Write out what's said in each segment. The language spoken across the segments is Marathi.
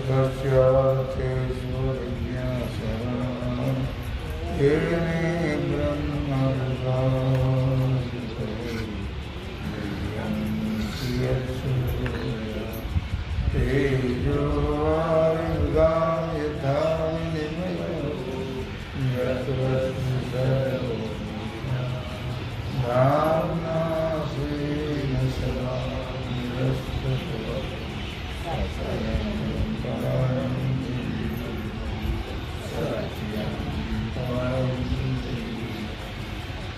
तस्यार्थे सूर्यज्ञासः येने ब्रह्मर्गासितो यन्ति यत्सूर्या तेजो वारिमृगां यथा विनिमयो यत्र धाम्ना स्वेन सदा निरस्तकुहकं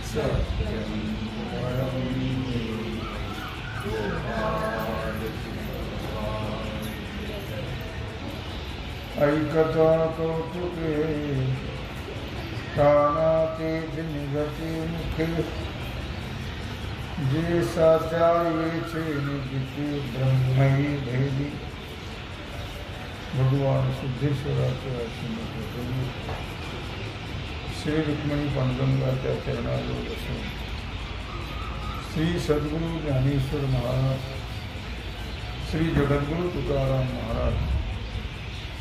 सत्यं परं ऐकता कौतुके कानातीत निगती मुखे जे साचा वेचे निगती ब्रह्मई भेदी. भगवान सिद्धेश्वराचे आश्रम श्री रुक्मिणी पांडुरंगाच्या चरणाजवळ बसून श्री सद्गुरु ज्ञानेश्वर महाराज, श्री जगद्गुरु तुकाराम महाराज,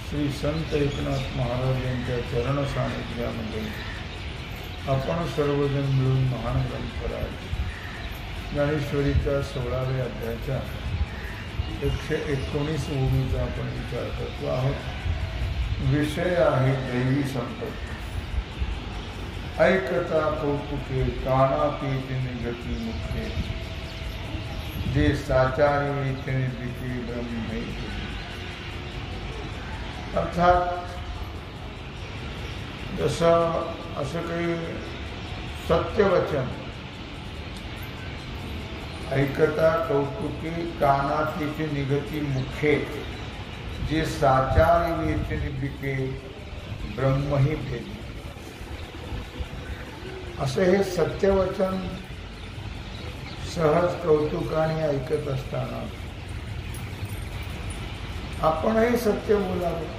श्री संत एकनाथ महाराज यांच्या चरण सानिध्यामध्ये आपण सर्वजण मिळून महान ग्रंथराज ज्ञानेश्वरीच्या 16व्या अध्यायाच्या 119 ओळीचा आपण विचार करतो आहोत. विषय आहे दैवी संपत्ती. ऐकता कौतुके कानातीत निगती मुखे जे साचारी वेचे निगती ब्रह्मई. अर्थात जसं असं काही सत्यवचन ऐकता कौतुके कानातीत निगती मुखे जे साचारी वेचे निगती ब्रह्मही भेदी. असं हे सत्यवचन सहज कौतुकाने ऐकत असताना आपणही सत्य बोलावं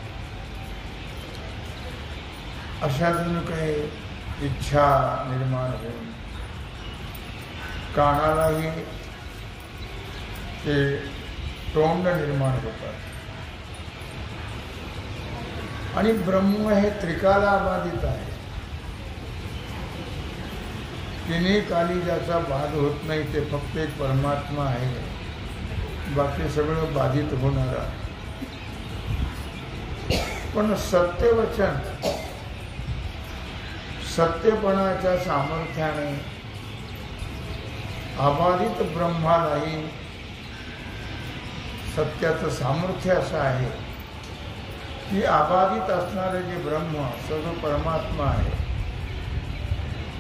अशा जणू काही इच्छा निर्माण होईल. कानालाही ते तोंड निर्माण होतात. आणि ब्रह्म हे त्रिकाला अबाधित आहे. तिन्ही काली ज्याचा बाध होत नाही ते फक्त एक परमात्मा आहे. बाकी सगळं बाधित होणारा. पण सत्यवचन सत्यपणाच्या सामर्थ्याने अबाधित ब्रह्मालाही सत्याचं सामर्थ्य असं आहे की अबाधित असणारे जे ब्रह्म सर्व परमात्मा आहे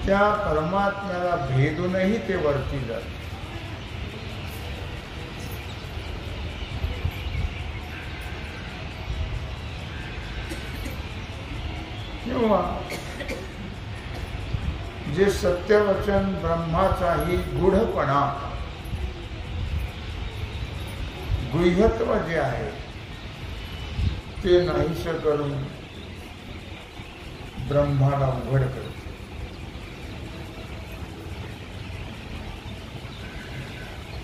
त्या परमात्म्याला भेदूनही ते वरती जाते. किंवा जे सत्यवचन ब्रह्माचाही गूढपणा गुह्यत्व जे आहे ते नाहीसे करून ब्रह्माला उघड करते.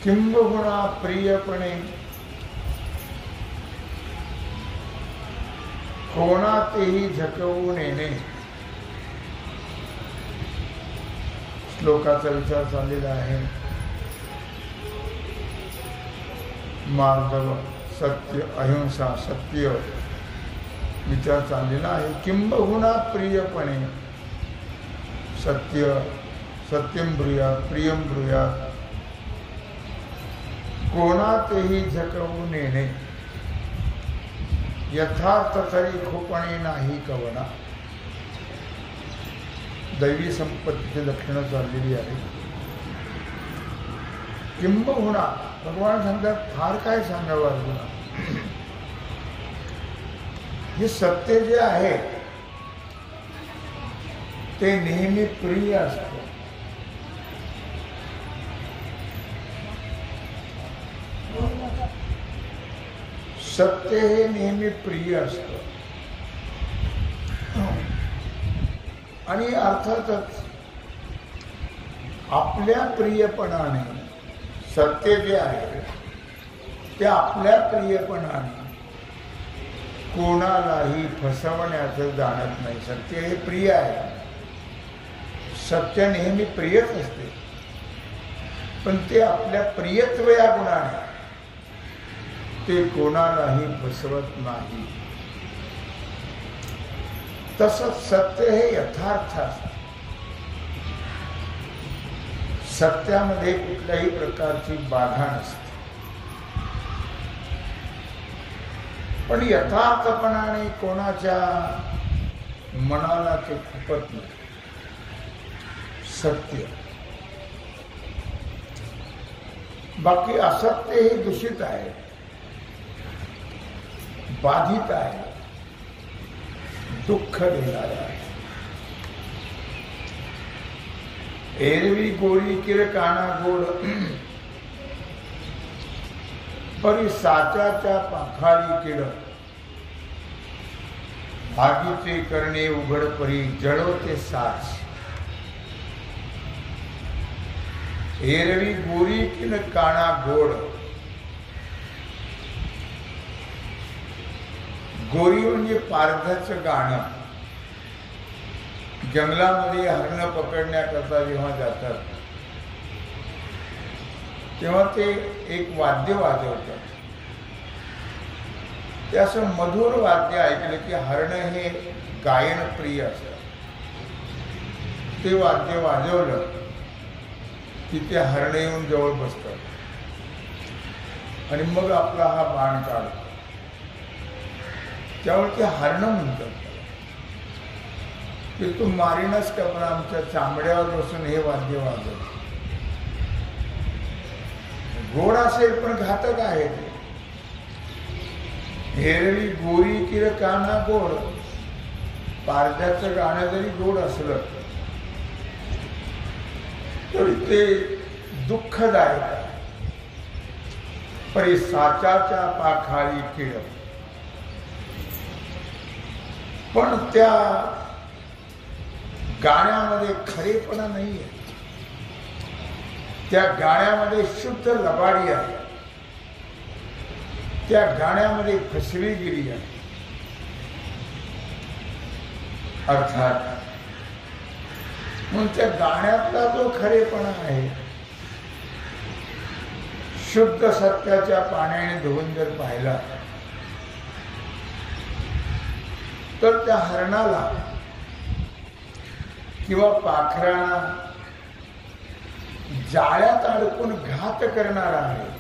किंबहुना प्रियपणे कोणातेही झटवून येणे. श्लोकाचा विचार चाललेला आहे. मार्दव सत्य अहिंसा सत्य विचार चाललेला आहे. किंबहुना प्रियपणे सत्य सत्यम ब्रूयात प्रियम ब्रूयात कोणातेही झटवून येणे. यथार्थ तरी खोपणे नाही कवना. दैवी संपत्तीची लक्षणं चाललेली आहे. किंबहुना भगवान सांगतात फार काय सांगावं अर्जुना. हे सत्य जे आहे ते नेहमी प्रिय असतं. सत्य हे नेहमी प्रिय असतं. आणि अर्थातच आपल्या प्रियपणाने सत्य जे आहे ते आपल्या प्रियपणाने कोणालाही फसवण्याचं जाणत नाही. सत्य हे प्रिय आहे. सत्य नेहमी प्रियच असते, पण ते आपल्या प्रियत्व या गुणाने ते कोणालाही फसवत नाही. तसंच सत्य हे यथार्थ असते. सत्यामध्ये कुठल्याही प्रकारची बाधा नसते. पण यथार्थपणाने कोणाच्या मनाला ते खुपत नाही. सत्य. बाकी असत्य हे दूषित आहे, बाधित आहे, दुःख देणारे आहे. एरवी गोरी किर काना गोड, परी साचाच्या पाखाळी किड. आगीचे करणे उघड परी जळवते साच. एरवी गोरी किन काना गोड. गोरी म्हणजे पारध्याचं गाणं. जंगलामध्ये हरणं पकडण्याकरता जेव्हा जातात तेव्हा ते एक वाद्य वाजवतात. ते असं मधुर वाद्य ऐकलं की हरणं हे गायन प्रिय असतं. ते वाद्य वाजवलं की ते हरणं येऊन जवळ बसतात आणि मग आपला हा बाण काढतो. त्यामुळे ते हरणं म्हणतात की तू मारीनच का, पण आमच्या चांबड्यावर बसून हे वाद्य वाजवत. गोड असेल पण घातक आहे ते. एरवी गोरी किर काना गोड. पारध्याचं गाणं जरी गोड असलं तरी ते दुःखदायक आहे. परी साचाच्या पाखाळी किड. पण त्या गाण्यामध्ये खरेपणा नाहीये. त्या गाण्यामध्ये शुद्ध लबाडी आहे. त्या गाण्यामध्ये फसवेगिरी आहे. अर्थात म्हणून त्या गाण्यातला जो खरेपणा आहे, शुद्ध सत्याच्या पाण्याने धुवून जर पाहिला तर त्या हरणाला किंवा पाखरांना जाळ्यात अडकून घात करणारा आहे.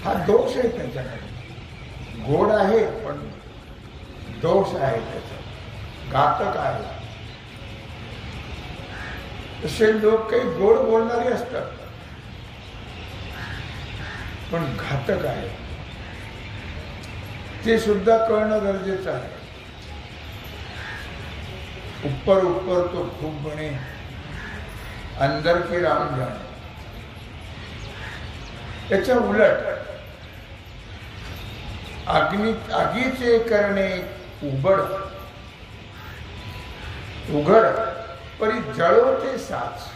हा दोष आहे त्यांच्याकडे. गोड आहे पण दोष आहे त्याचा, घातक आहे. तसे लोक काही गोड बोलणारे असतात पण घातक आहे. ते सुद्धा कळणं गरजेचं आहे. ऊपर ऊपर तो खूप बने, अंदर की राम जाणे. त्याच्या उलट आगीचे करणे उघड परी जळवते साच.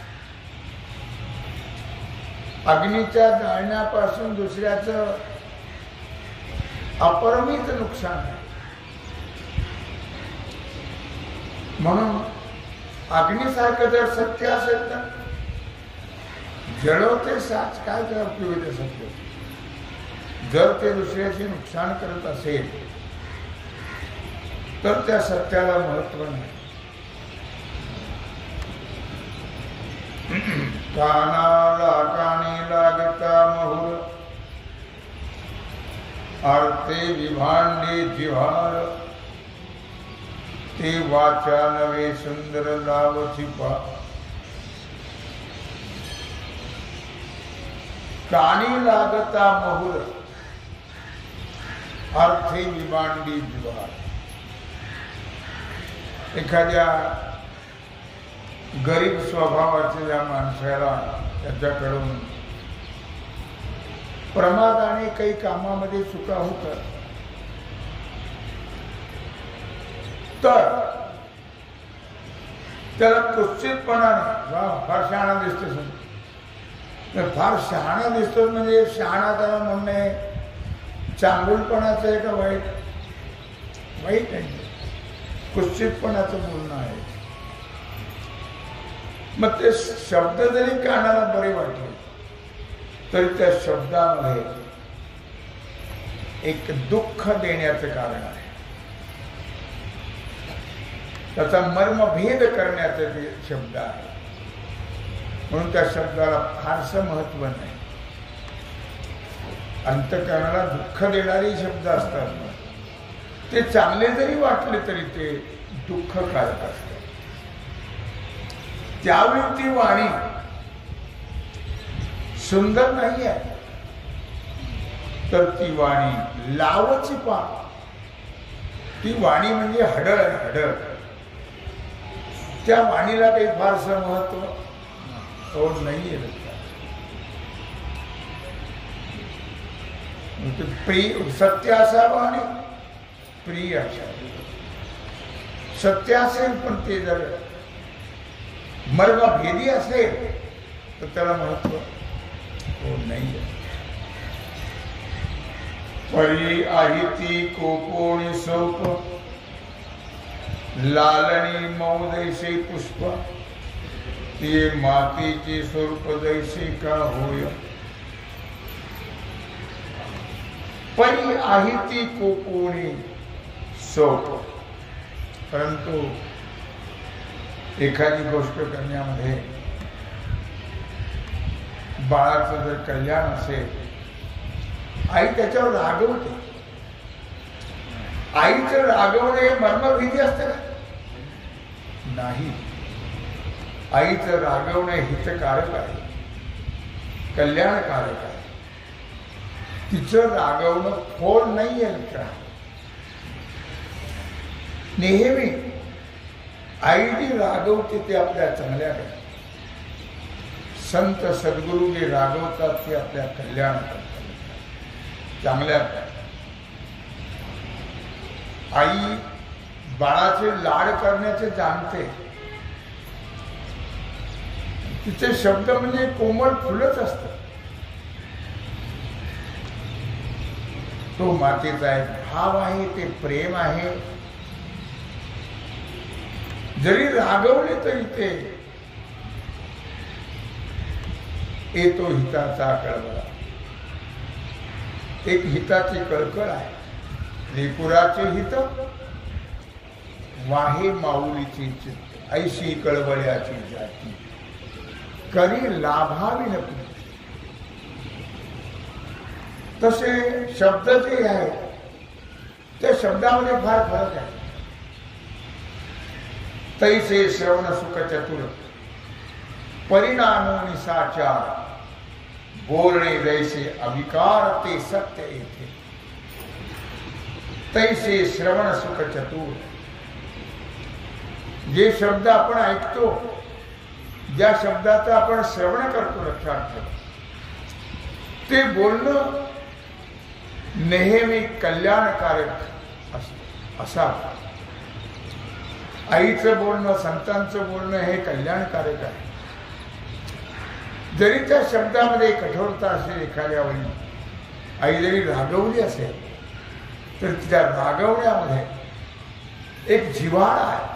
अग्नीच्या जाळण्यापासून दुसऱ्याचं अपरिमित नुकसान आहे. म्हणून अग्नीसारखं जर सत्य असेल तर जळवते साच. काय त्याला उपयोग आहे सत्य? जर ते दुसऱ्याचे नुकसान करत असेल तर त्या सत्याला महत्व नाही. कानी लागता महुर आरते विभांडे जिव्हार. ते वाचा नवे सुंदर लावची पा. कानी लागता महुर अर्थे विभांडी जिव्हार. एखाद्या गरीब स्वभावाच्या या माणसाला त्याच्याकडून प्रमादाने काही कामामध्ये चुका होतात तर त्याला कुत्सितपणाने वा फार शहाणा दिसतो. फार शहाणा दिसतो म्हणजे शहाणा त्याला म्हणणे चांगुलपणाचं आहे का वाईट? वाईट आहे, कुत्सितपणाचं बोलणं आहे. मग ते शब्द जरी कानाला बरे वाटले तरी त्या शब्दामध्ये एक दुःख देण्याचं कारण आहे. त्याचा मर्मभेद करण्याचे ते शब्द आहे. म्हणून त्या शब्दाला फारसं महत्व नाही. अंतःकरणाला दुःख देणारे शब्द असतात, ते चांगले जरी वाटले तरी ते दुःखकारक असतात. त्यावेळी ती वाणी सुंदर नाही आहे, तर ती वाणी लावची पान. ती वाणी म्हणजे हडळ आहे, हडळ. त्या वाणीला काही फारसं महत्व नाहीये. प्रिय सत्य असावं आणि प्रिय असावं. सत्य असेल पण ते जर मर्मभेदी असेल तर त्याला महत्व नाहीये. परी आहिती कोपोणी सोप, लालणी मऊ दैसे पुष्प, ते मातीचे स्वरूप दैसे का होय. परी आहिती कोपोणी सोप. परंतु एखादी गोष्ट करण्यामध्ये बाळाचं जर कल्याण असेल, आई त्याच्यावर रागवते. आईचं रागवणे मर्मभेदी असतं का? नाही. आईचं रागवणे हितकारक आहे, कल्याणकारक आहे. तिचं रागवणं खोल नाही आहे का? नेहमी आई जी रागवते ते आपल्या चांगल्याकडे. संत सद्गुरू जे रागवतात ते आपल्या कल्याण करतात, चांगल्या. आई बाळाचे लाड करण्याचे जाणते. तिचे शब्द म्हणजे कोमल फुलच असतात. तो मातेचा एक भाव आहे, ते प्रेम आहे. जरी रागवले तरी ते येतो हिताचा कळवळा. एक हिताची कळकळ आहे. लेकुराचे हित वाहे माऊलीची चित्त, ऐशी कळवळ्याची जाती करी लाभावी न. तसे शब्द जे आहेत त्या शब्दामध्ये फार फरक आहे. तैसे श्रवण सुख चतुर, परिणामो निसाचार, बोलणे जैसे अविकार ते सत्य येथे. तैसे श्रवण सुख चतुर. जे शब्द आपण ऐकतो, ज्या शब्दाचं आपण श्रवण करतो, लक्षात ठेवा, ते बोलणं नेहमी कल्याणकारक असावं. आईचं बोलणं, संतांचं बोलणं हे कल्याणकारक आहे. जरी त्या शब्दामध्ये कठोरता असेल, एखाद्या वेळी आई जरी रागवली असेल तर तिच्या रागवण्यामध्ये एक जिव्हाळा आहे.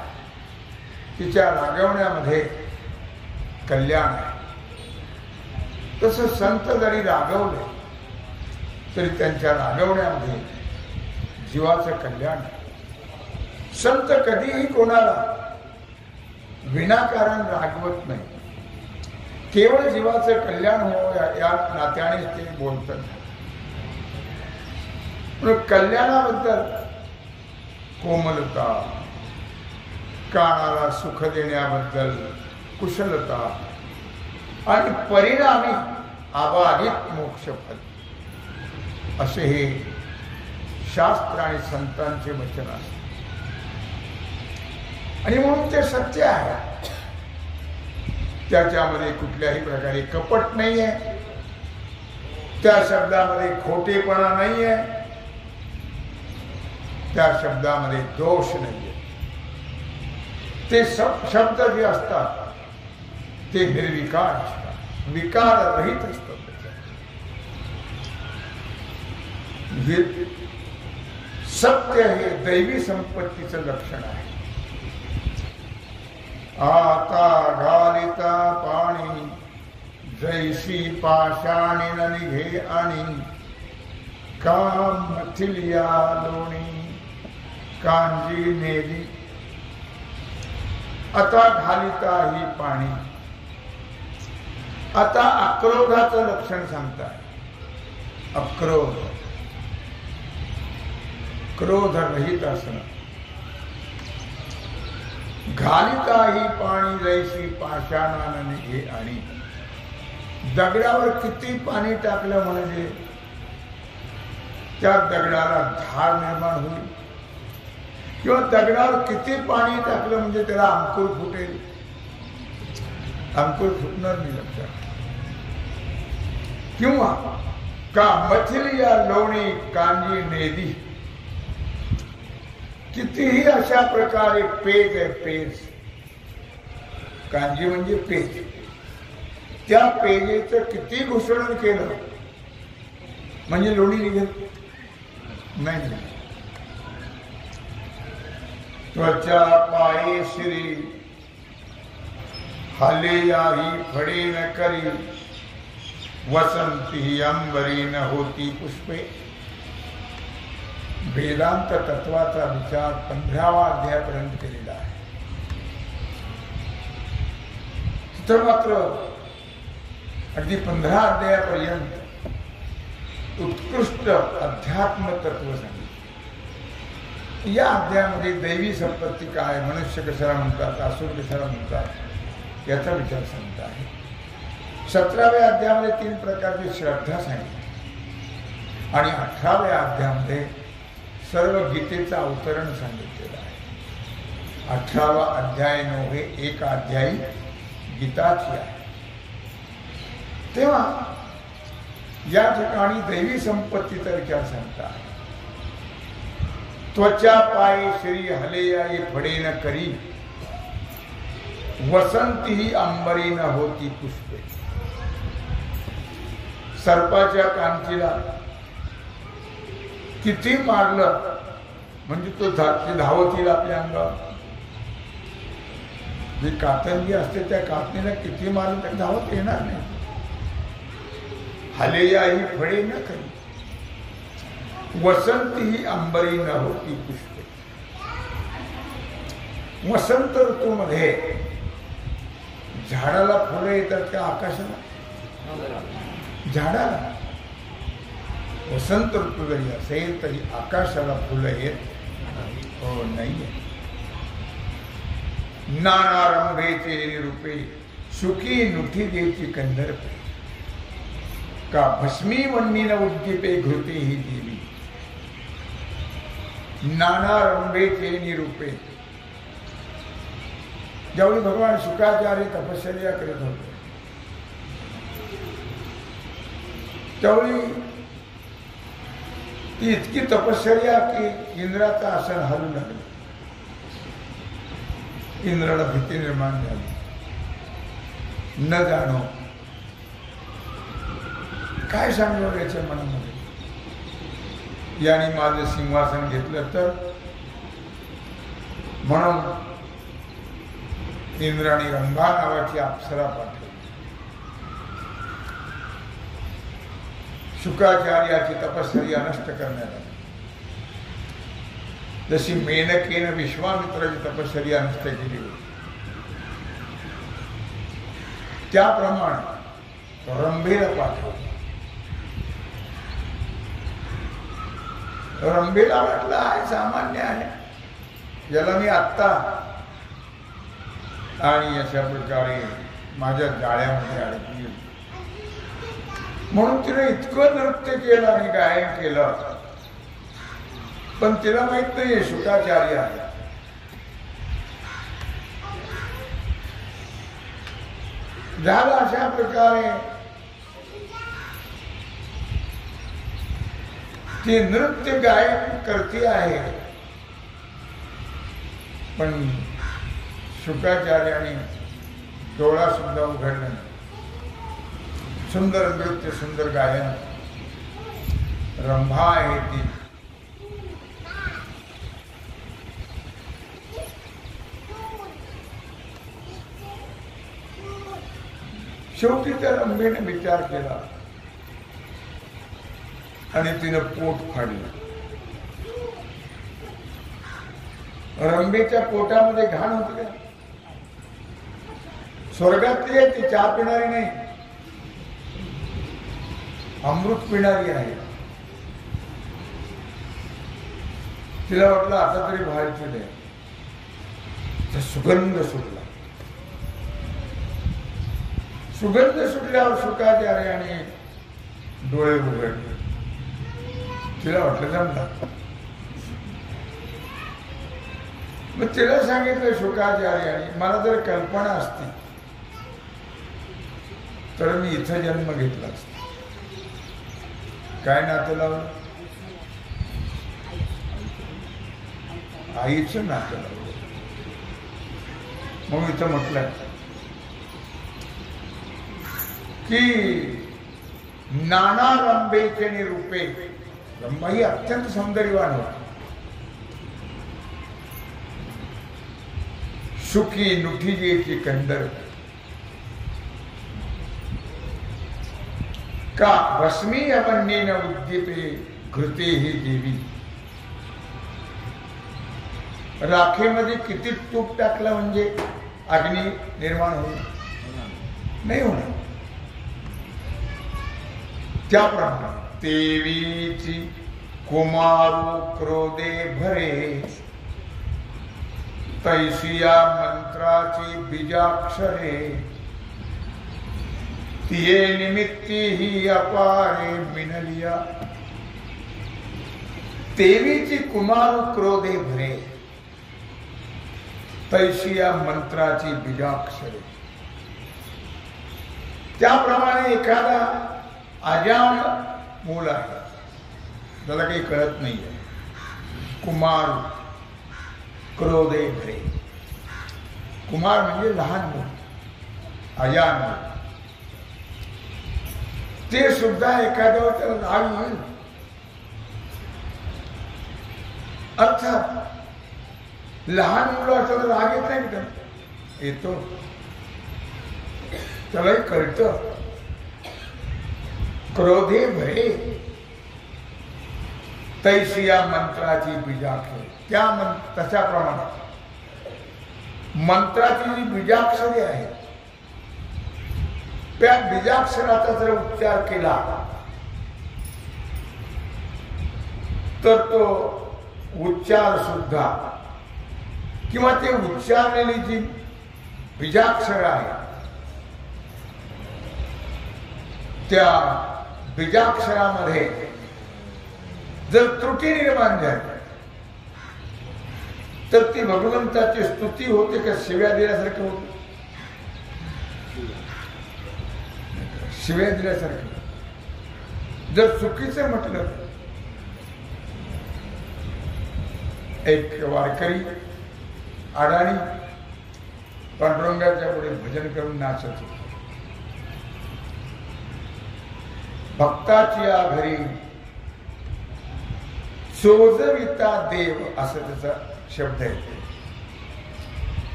तिच्या रागवण्यामध्ये कल्याण आहे. तसं संत जरी रागवले तरी त्यांच्या रागवण्यामध्ये जीवाचं कल्याण आहे. संत कधीही कोणाला विनाकारण रागवत नाही. केवळ जीवाचं कल्याण हो या नात्याने ते बोलतात. कल्याणाबद्दल कोमलता, कानाला सुख देण्याबद्दल कुशलता आणि परिणामी अबाधित मोक्षफल, असे हे शास्त्र आणि संतांचे वचन आहे. आणि म्हणून ते सत्य आहे. त्याच्यामध्ये कुठल्याही प्रकारे कपट नाही आहे. त्या शब्दामध्ये खोटेपणा नाही आहे. त्या शब्दामध्ये दोष नाही आहे. ते शब्द जे असतात ते निर्विकार असतात, विकार रहित असतात. हे सत्य हे दैवी संपत्तीचं लक्षण आहे. आता घालिता पाणी जैसी पाषाणी न निघे आणि काम मथिलिया लोणी कांजी नेली. आता घालिता ही पाणी. आता अक्रोधाचं लक्षण सांगताय. अक्रोध, क्रोध रहित असणं. घालिता ही पाणी जैसी पाषाणानं निघे आणि दगडावर किती पाणी टाकलं म्हणजे त्या दगडाला धार निर्माण होईल, किंवा दगडावर किती पाणी टाकलं म्हणजे त्याला अंकुर फुटेल. अंकुर फुटणार नाही लक्षात. किंवा का मथिलिया लोणी कांजी नेदी. कितीही अशा प्रकारे पेज आहे. पेज, कांजी म्हणजे पेज. त्या पेजेचं किती घुसळण केलं म्हणजे लोणी निघेल नाही. त्वचा पाये श्री हले याही फडे न करी वसंती अंबरी न होती पुष्पे. वेदांत तत्वाचा विचार 15व्या अध्यायापर्यंत केलेला आहे. तिथं मात्र अगदी 15 अध्यायापर्यंत उत्कृष्ट अध्यात्म तत्व सांगितले. या अध्यायामध्ये दैवी संपत्ती काय, मनुष्य कशाला म्हणतात, असुर कशाला म्हणतात याचा विचार सांगत आहे. 17व्या अध्यायामध्ये 3 प्रकारची श्रद्धा सांगितली आणि 18व्या अध्यायामध्ये सर्व गीतेचं अवतरण सांगितलेलं आहे. 18वा अध्याय नव्हे, एक अध्यायी गीताची आहे. तेव्हा या ठिकाणी दैवी संपत्तीचा विचार सांगतात. त्वचा पाये श्री हलेयाई फडे न करी वसंती ही अंबरी न होती पुष्पे. सर्पाच्या कांतीला किती मारलं म्हणजे तो धावत येईल आपल्या अंगावर. जी कातंगी असते त्या कातणीला किती मारलं तर धावत येणार नाही. हलेया ही फळे न करी वसंती ही अंबरी न होती पुष्पे. वसंत ऋतूमध्ये झाडाला फुलं येतात त्या आकाशाला, झाडाला. वसंत ऋतू जरी असेल तरी आकाशाला फुलं येत हो नाहीये. नाना रंभेचे रूपे सुखी नुठी देची कंदर्पे का भस्मी वन्नी न उद्दीपे घृते ही देवी. नाना रंभेचे निरूपे. ज्यावेळी भगवान शुकाचार्य तपश्चर्या करत होते त्यावेळी ती इतकी तपश्चर्या की इंद्राचं आसन हलू लागलं. इंद्राला भीती निर्माण झाली. न जाणो काय सांगणार याच्या मनामध्ये. याने माझं सिंहासन घेतलं तर म्हणून इंद्राने रंभा नावाची अप्सरा पाठवली. शुकाचार्याची तपश्चर्या नष्ट करण्यात आली. जशी मेनकेनं विश्वामित्राची तपश्चर्या नष्ट केली होती त्याप्रमाणे रंभेला पाठवलं. रंभेला वाटलं आहे सामान्य आहे, याला मी आत्ता आणि अशा प्रकारे माझ्या जाळ्यामध्ये अडकली म्हणून तिने इतकं नृत्य केलं आणि गायन केलं. पण तिला माहित नाही शुकाचार्य आहे. झालं अशा प्रकारे ती नृत्य गायन करते आहे. पण शुकाचार्याने डोळा सुद्धा उघडला नाही. सुंदर नृत्य, सुंदर गायन. रंभा आहे ती. शेवटी त्या रंभेने विचार केला आणि तिनं पोट फाडलं. रंभेच्या पोटामध्ये घाण होती का? स्वर्गातली आहे ती, चहा पिणारी नाही, अमृत पिणारी आहे. तिला वाटलं आता तरी बाहेरची नाही. सुगंध सुटला. सुगंध सुटल्यावर शुकाचार्याने डोळे उघडले. तिला वाटलं जमला. मग तिला सांगितलं शुकाचार्याने, मला जर कल्पना असती तर मी इथं जन्म घेतला असता. काय नातं लावलं? आईचं नातं लावलं. मग इथं म्हटलं की नाना रंभेचे निरूपे. रंभा ही अत्यंत सौंदर्यवान होती. सुखी नुठीजेची कंदर का भस्मी अवन्येन उद्दीपे घृते ही देवी. राखेमध्ये किती तूप टाकलं म्हणजे अग्नी निर्माण होईल? नाही होणार. त्याप्रमाणे देवीची कुमारू क्रोधे भरे, तैसिया मंत्राची बीजाक्षरे, तिये निमित्ती ही अपारे मिनलिया. देवीची कुमारू क्रोधे भरे, तैसिया मंत्राची बीजाक्षरे. त्याप्रमाणे एखादा अजान मूल आहे, त्याला काही कळत नाहीये. कुमार क्रोधे भरे. कुमार म्हणजे लहान मूल, अजान मूल. ते सुद्धा एखाद्यावर त्याला राग येईल. अर्थात लहान मुलं त्याला राग येत नाही का? येतो. त्यालाही कळतं. क्रोधे भरे, तैसिया मंत्राची बीजाक्षरे. तशाप्रमाणे मंत्राची जी बीजाक्षरे आहे, त्या बीजाक्षराचा जर उच्चार केला तर तो उच्चार सुद्धा किंवा ते उच्चारलेली जी बीजाक्षर आहे त्या बीजाक्षरामध्ये जर त्रुटी निर्माण झाली तर ती भगवंताची स्तुती होते का शिव्या दिल्यासारखं होते? शिव्या दिल्यासारखं. जर चुकीचं म्हटलं, एक वारकरी अडाणी पांडुरंगाच्या पुढे भजन करून नाचत होते. भक्ताची या घरी चोजविता देव असं त्याचा शब्द आहे.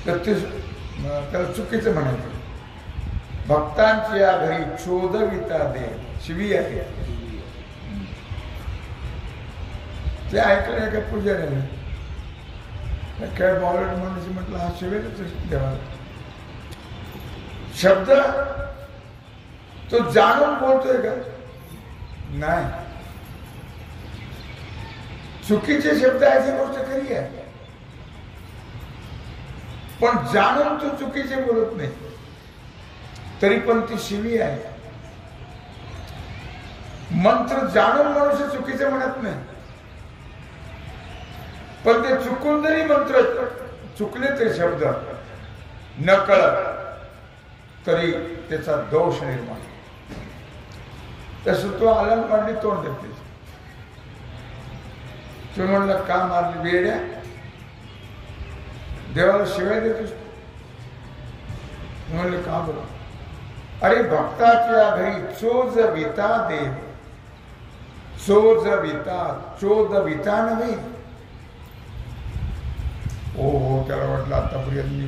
तर ते त्याला चुकीचं म्हणायचं. भक्तांची या घरी चोदविता देव, शिवी आहे. ते ऐकलं एका पुजाऱ्याने, काय बावळट माणूस म्हटलं, हा शिवेच देवाला शब्द तो जाणून बोलतोय का? नाही. चुकीचे शब्द याची गोष्ट खरी आहे, पण जाणून तो चुकीचे बोलत नाही, तरी पण ती शिवी आहे. मंत्र जाणून मनुष्य चुकीचे म्हणत नाही, पण ते चुकून जरी मंत्र चुकले ते शब्द न कळत तरी त्याचा दोष निर्माण. तसं तो आलन पाडली तोंड देते. तू म्हणलं का मारली वेड्या, देवाला शिवाय देतोस? म्हणलं का बोला? अरे भक्ताच्या घरी चोज विता देव, चोजविता, चोदविता नव्हे. हो त्याला वाटलं आतापर्यंत मी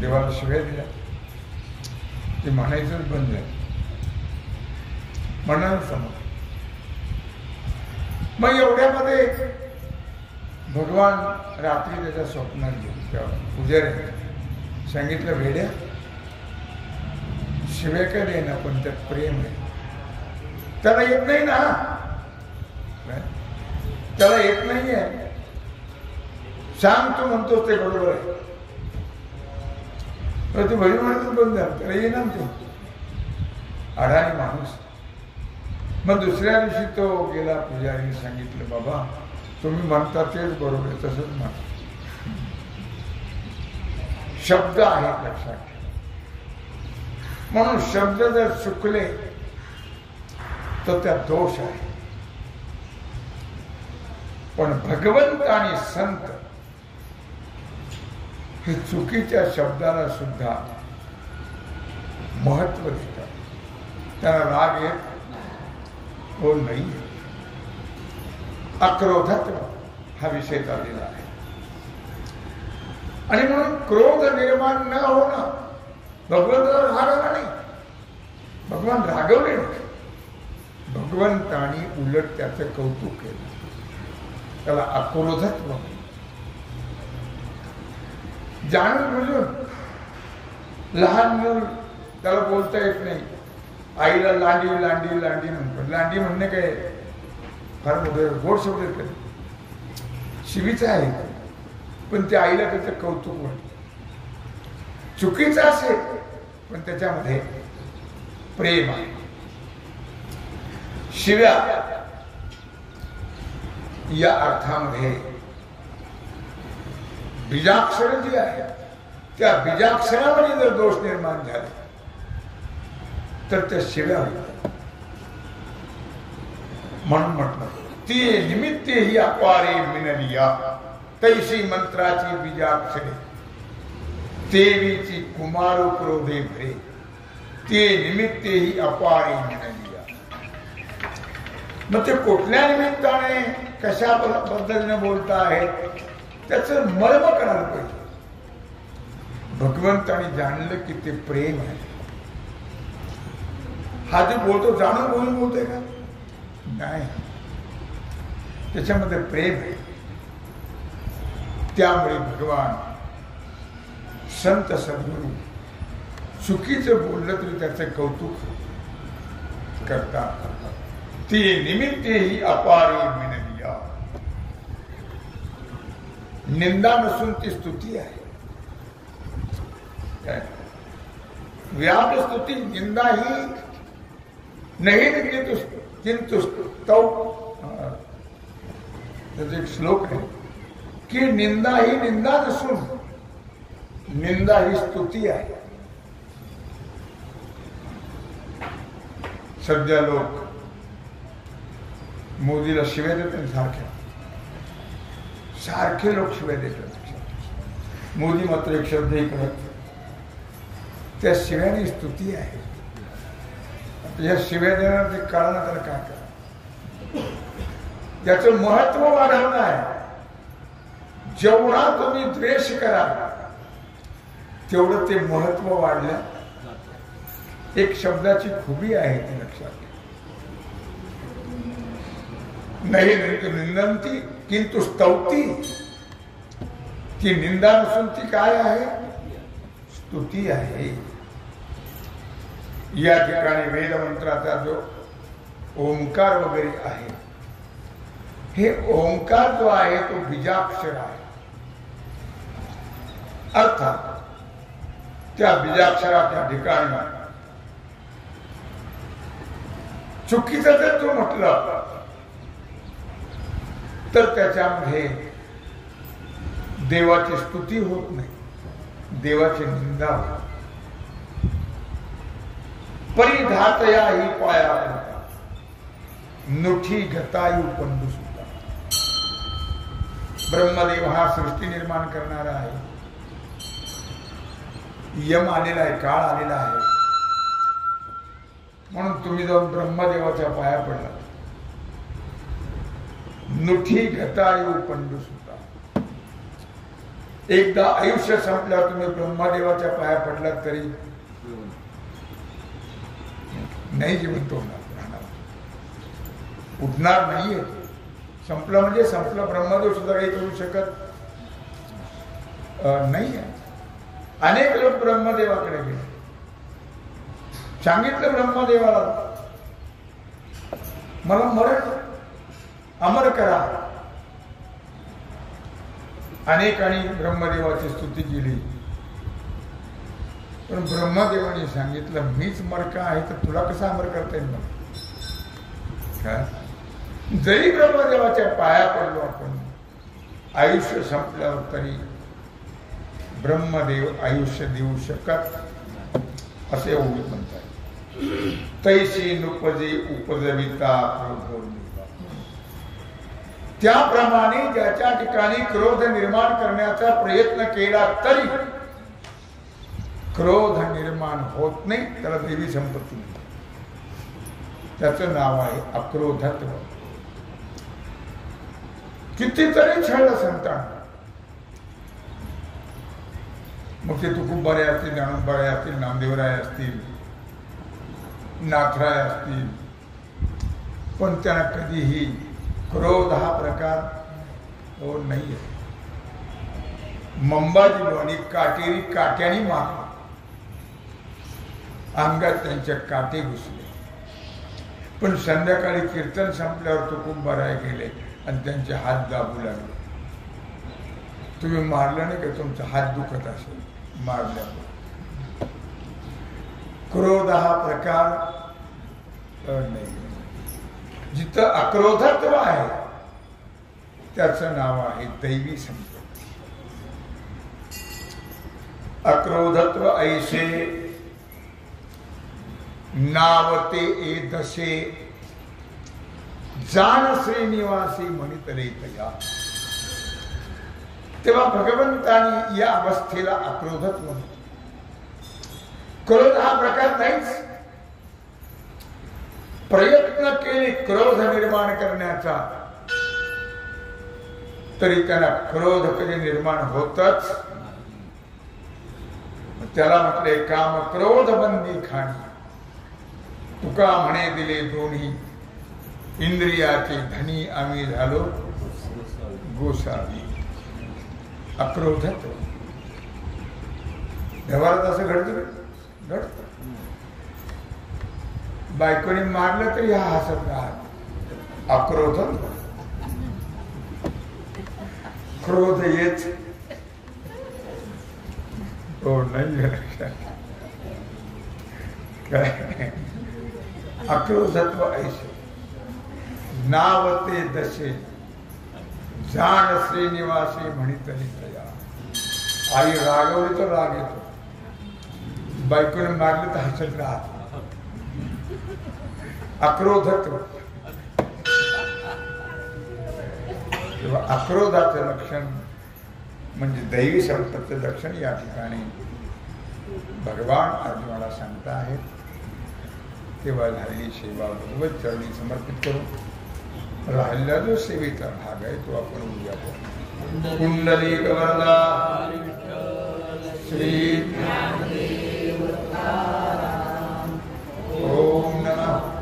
देवाला शिव्या दिल्या, ते म्हणायचंच बंद झालं, म्हणाल समज. मग एवढ्यामध्ये भगवान रात्री त्याच्या स्वप्नात घेऊन त्या पुजारी सांगितलं, वेड्या शिव्या काय देना, पण त्यात प्रेम आहे. त्याला येत नाही ना, त्याला येत नाही आहे. सांग तू म्हणतोस ते बरोबर आहे. तू भरी म्हणतच बंद झालं, त्याला येणार ते अडाणी माणूस. मग दुसऱ्या दिवशी तो गेला, पुजारीने सांगितलं, बाबा तुम्ही म्हणता तेच बरोबर आहे, तसंच म्हणा. शब्द आहेत लक्षात ठेवा. म्हणून शब्द जर चुकले तर त्यात दोष आहे. पण भगवंत आणि संत हे चुकीच्या शब्दाला सुद्धा महत्व देतात. त्याला राग येत हो नाही. अक्रोधत्व हा विषय चाललेला आहे. आणि म्हणून क्रोध निर्माण न होणं, भगवंताला राग आला नाही, भगवान रागवले नाही. भगवंतानी उलट त्याचं कौतुक केलं, त्याला अक्रोधत्व. जाणून बुजून लहान मूल त्याला बोलता येत नाही, आईला लांडी लांडी लांडी म्हणतो. लांडी म्हणणे काय फार मोठं गोड शब्द येत, शिवीचं आहे, पण त्या आईला त्याचं कौतुक वाटतं. चुकीचं असेल पण त्याच्यामध्ये प्रेम आहे. शिव्या या अर्थामध्ये बीजाक्षर जी आहे त्या बीजाक्षरामध्ये जर दोष निर्माण झाले तर त्या शिव्या होतात. म्हणून म्हटलं, ती निमित्ते ही अपारे मिनलिया, तैशी मंत्राची बीजाक्षरे, देवीची कुमार क्रोधे भरे, ते निमित्ते ही अपारे मिनलिया. मग ते कुठल्या निमित्ताने कशा पद्धतीने बोलता आहेत त्याचं मर्म करायला पाहिजे. भगवंताने जाणलं की ते प्रेम आहे. हा जे बोलतो जाणून बोलून बोलतोय का? नाही, त्याच्यामध्ये प्रेम आहे. त्यामुळे भगवान संत सद्गुरू चुकीचं बोललं तरी त्याचं कौतुक करतात. ती निमित्ते ही अपारी मिनलिया. निंदा नसून ती स्तुती आहे. व्याप स्तुती, निंदा ही नहीं किंतु स्तौ. त्याचा एक श्लोक आहे की निंदा ही निंदा नसून निंदा ही स्तुती आहे. सध्या लोक मोदीला शिव्या देतात, सारखे लोक शिव्या देतात. मोदी मात्र एक शब्दही करत. त्या शिव्याने स्तुती आहे. या शिव्या देणार ते कळणार तर काय करा. याचं महत्व वाढवणं आहे. जेवढा तुम्ही द्वेष करा तेवढं ते महत्व वाढलं. एक शब्दाची खुबी आहे ती लक्षात घ्या. नाही निंदंती किंतु स्तौती. ती निंदा नसून ती काय आहे? स्तुती आहे. या ठिकाणी वेदमंत्राचा जो ओंकार वगैरे आहे, हे ओंकार जो आहे तो बीजाक्षर आहे. अर्थात त्या बीजाक्षराच्या ठिकाणी चुकीचं जर तो म्हटलं तर त्याच्यामध्ये देवाची स्तुती होत नाही, देवाची निंदा होत. परिघातया ही पाया होता, नुठी गतायु पंडू सुद्धा. ब्रह्मदेव हा सृष्टी निर्माण करणारा आहे. यम आलेला आहे, काळ आलेला आहे. म्हणून तुम्ही जाऊन ब्रह्मदेवाच्या पाया पडला नुठी घटायू पंडू सुद्धा. एकदा आयुष्य संपल्यावर तुम्ही ब्रह्मदेवाच्या पाया पडलात तरी नाही जिवंत होणार, उठणार नाहीये. संपलं म्हणजे संपलं. ब्रह्मदेव सुद्धा काही करू शकत नाहीये. अनेक लोक ब्रह्मदेवाकडे गेले, सांगितलं ब्रह्मदेवाला मला मरण अमर करा. अनेकांनी ब्रह्मदेवाची स्तुती केली, पण ब्रह्मदेवाने सांगितलं मीच मरका आहे तर तुला कसा अमर करता येईल मला. जरी ब्रह्मदेवाच्या पाया पडलो आपण आयुष्य संपल्यावर तरी ब्रह्मदेव आयुष्य देऊ शकत असे ओवी म्हणतात. तैसी नुपजे उपजविता क्रोध. त्याप्रमाणे ज्याच्या ठिकाणी क्रोध निर्माण करण्याचा प्रयत्न केला तरी क्रोध निर्माण होत नाही, त्याला देवी संपत्ती नाही. त्याचं नाव आहे अक्रोधत्व. कितीतरी छळ संतान, मग ते तुकुंबारे असतील, ज्ञानोबाराय असतील, नामदेवराय असतील, नाथराय असतील, पण त्यांना कधीही क्रोध हा प्रकार हो नाहीये. मंबाजी काटेरी काट्याने मारला, अंगात त्यांच्या काटे घुसले, पण संध्याकाळी कीर्तन संपल्यावर तुकुंबाराय गेले आणि त्यांचे हात दाबू लागले. तुम्ही मारलं नाही का, तुमचा हात दुखत असेल मारल्यावर. क्रोध हा प्रकार नाही. जिथं अक्रोधत्व आहे त्याचं नाव आहे दैवी संपत्ती. अक्रोधत्व ऐसे नावते ए दशे जान श्रीनिवासी म्हणितले तया. तेव्हा भगवंतानी या अवस्थेला अक्रोधत्व म्हणतो. क्रोध हा प्रकार नाहीच. प्रयत्न केले क्रोध निर्माण करण्याचा तरी त्याला क्रोध कधी निर्माण होतच. त्याला म्हटले काम क्रोध बंदी खाणी. तुका म्हणे दिले दोन्ही इंद्रियाचे धनी आम्ही झालो गोसावी. अक्रोधत्व व्यवहारात असं घडत. बायकोने मारलं तरी हा हसत राहत. अक्रोधत्व. क्रोध येच हो नाही लक्षात काय. अक्रोधत्व ऐसे नावते दशे जाण श्रीनिवासी म्हणितली तया. आई रागवली तर राग येतो, बायकोने मारलं तर हसत राहत. अक्रोधत्व. तेव्हा अक्रोधाचं लक्षण म्हणजे दैवी संपत्तीचं लक्षण या ठिकाणी भगवान अर्जुनाला सांगता आहेत. तेव्हा झालेली सेवा भगवत चरणी समर्पित करून राहिला जो सेवेचा भाग आहे तो आपण उद्या करू. कुंडली गवरदा श्री ओम नमः.